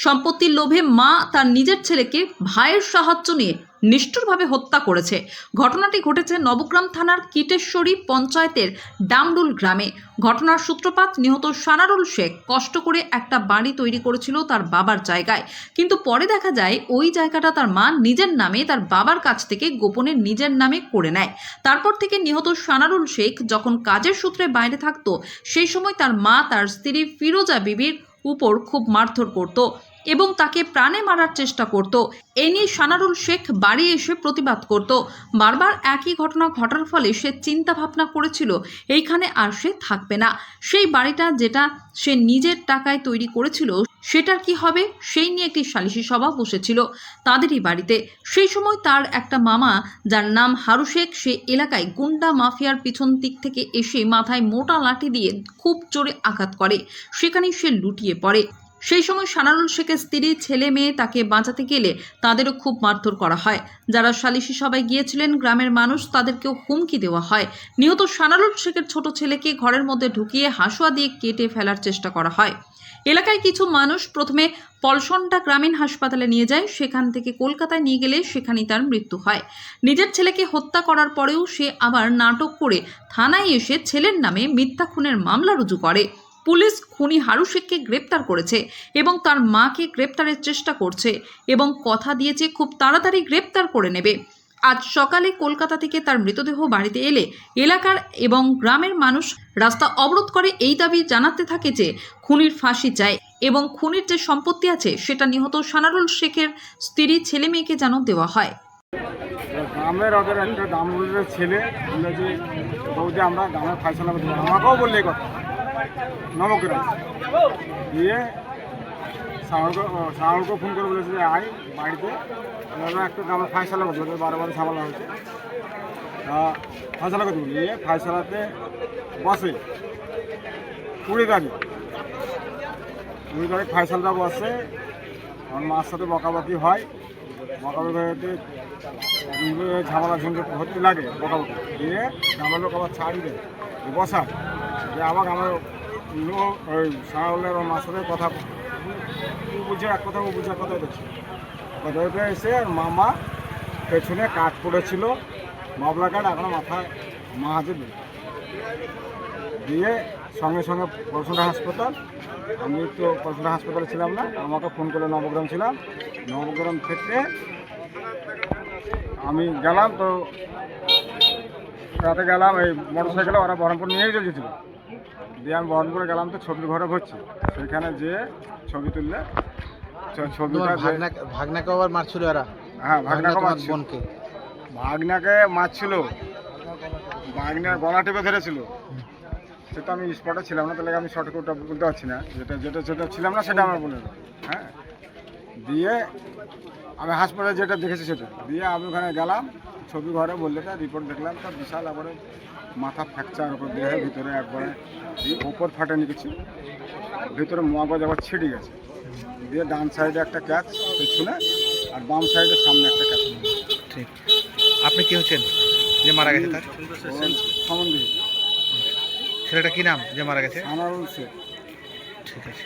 সম্পত্তির লোভে মা তার নিজের ছেলেকে ভাইয়ের সাহায্য নিয়ে নিষ্ঠুরভাবে হত্যা করেছে। ঘটনাটি ঘটেছে নবগ্রাম থানার কিটেশ্বরী পঞ্চায়েতের ডামডুল গ্রামে। ঘটনার সূত্রপাত, নিহত সানারুল শেখ কষ্ট করে একটা বাড়ি তৈরি করেছিল তার বাবার জায়গায়, কিন্তু পরে দেখা যায় ওই জায়গাটা তার মা নিজের নামে তার বাবার কাছ থেকে গোপনে নিজের নামে করে নেয়। তারপর থেকে নিহত সানারুল শেখ যখন কাজের সূত্রে বাইরে থাকতো, সেই সময় তার মা তার স্ত্রী ফিরোজা বিবির উপর খুব মারধর করত এবং তাকে প্রাণে মারার চেষ্টা করত। এ নিয়ে সানারুল শেখ বাড়ি এসে প্রতিবাদ করত। বারবার একই ঘটনা ঘটার ফলে সে চিন্তা ভাবনা করেছিল এইখানে আর সে থাকবে না। সেই বাড়িটা যেটা সে নিজের টাকায় তৈরি করেছিল সেটার কি হবে, সেই নিয়ে একটি সালিশি সভা বসেছিল তাদেরই বাড়িতে। সেই সময় তার একটা মামা, যার নাম হারু শেখ, সে এলাকায় গুন্ডা মাফিয়ার পিছন দিক থেকে এসে মাথায় মোটা লাঠি দিয়ে খুব জোরে আঘাত করে, সেখানেই সে লুটিয়ে পড়ে। সেই সময় সানারুল শেখের স্ত্রী, ছেলে মেয়ে তাকে বাঁচাতে গেলে তাদেরও খুব মারধর করা হয়। যারা সালিশি সভায় গিয়েছিলেন গ্রামের মানুষ, তাদেরকেও হুমকি দেওয়া হয়। নিহত সানারুল শেখের ছোট ছেলেকে ঘরের মধ্যে ঢুকিয়ে হাসুয়া দিয়ে কেটে ফেলার চেষ্টা করা হয়। এলাকায় কিছু মানুষ প্রথমে পলসনটা গ্রামীণ হাসপাতালে নিয়ে যায়, সেখান থেকে কলকাতায় নিয়ে গেলে সেখানেই তার মৃত্যু হয়। নিজের ছেলেকে হত্যা করার পরেও সে আবার নাটক করে থানায় এসে ছেলের নামে মিথ্যা খুনের মামলা রুজু করে। পুলিশ খুনি হারু শেখকে গ্রেপ্তার করেছে এবং তার মাকে গ্রেপ্তারের চেষ্টা করছে এবং কথা দিয়েছে খুব তাড়াতাড়ি গ্রেপ্তার করে নেবে। আজ সকালে কলকাতা থেকে তার মৃতদেহ বাড়িতে এলে এলাকার এবং গ্রামের মানুষ রাস্তা অবরোধ করে এই দাবি জানাতে থাকে যে খুনির ফাঁসি চায় এবং খুনির যে সম্পত্তি আছে সেটা নিহত সানারুল শেখের স্ত্রী, ছেলে মেয়েকে যেন দেওয়া হয়। গ্রামের ওদের একটা দামুলের ছেলে বললো যে বৌদি আমরা গ্রামের ফাইসলা করতে পারি, আমাকেও বললে এই কথা নবগ্রাম দিয়ে সাউলকে ফোন করে বলেছে যে আয় বাড়িতে, আমরা একটা গ্রামের ফাইসলা করতে পারি, বারো ঝামেলা হয়েছে, ফাইসলা করতে বলি। ফাইসলাতে বসে 20 তারিখ ফাইসলাটা বসে, আমার মার সাথে বকাবকি হয়, বকাবকি হতে ঝামেলা ঝুঁকে হতে লাগে, বকাবকি দিয়ে আমার লোক আবার ছাড়ি দেয় বসা যে আবার আমার লোক ওই সাউলের মার সাথে কথা বুঝে এক কথা, ও বুঝে কথা দেখছি কথা হতে এসে মামা পেছনে কাঠ পড়েছিল, মামলা কাঠ এখনো মাথায় হাতে দিয়ে সঙ্গে সঙ্গে পলসনটা হাসপাতাল, আমি তো পলসনটা হাসপাতালে ছিলাম না, আমাকে ফোন করে নবগ্রাম ছিলাম, নবগ্রাম থেকে আমি গেলাম, তো রাতে গেলাম এই মোটরসাইকেলে, ওরা বহরমপুর নিয়েই চলছিল, দিয়ে আমি বহরমপুরে গেলাম, তো ছবির ঘরে ভরছি, সেখানে যেয়ে ছবি তুললে ছবিটা ভাগনাকে আবার মারছিল এরা। হ্যাঁ, ভাগনাকে মারছিল, ভাগনার গলা টিপে ধরেছিল, সেটা আমি স্পটে ছিলাম না, তাহলে আমি শর্টকে ওটা বলতে পারছি না, যেটা ছিলাম না সেটা আমার বলে। হ্যাঁ, দিয়ে আমি হাসপাতালে যেটা দেখেছি সেটা দিয়ে আমি ওখানে গেলাম, ছবি ঘরে বললে রিপোর্ট দেখলাম, তো বিশাল একবারে মাথা ফ্র্যাকচার ওপর দিয়ে ভিতরে একবারে ওপর ফাটেনি কিছু, ভিতরে মগজ আবার ছিঁড়ে গেছে, দিয়ে ডান সাইডে একটা ক্যাচ পেছনে আর বাম সাইডে সামনে একটা ক্যাচ। ঠিক, আপনি কি হচ্ছেন যে মারা গেছে? তার সম্বন্ধে ছেলেটা কি নাম যে মারা গেছে? সানারুল শেখ। ঠিক আছে।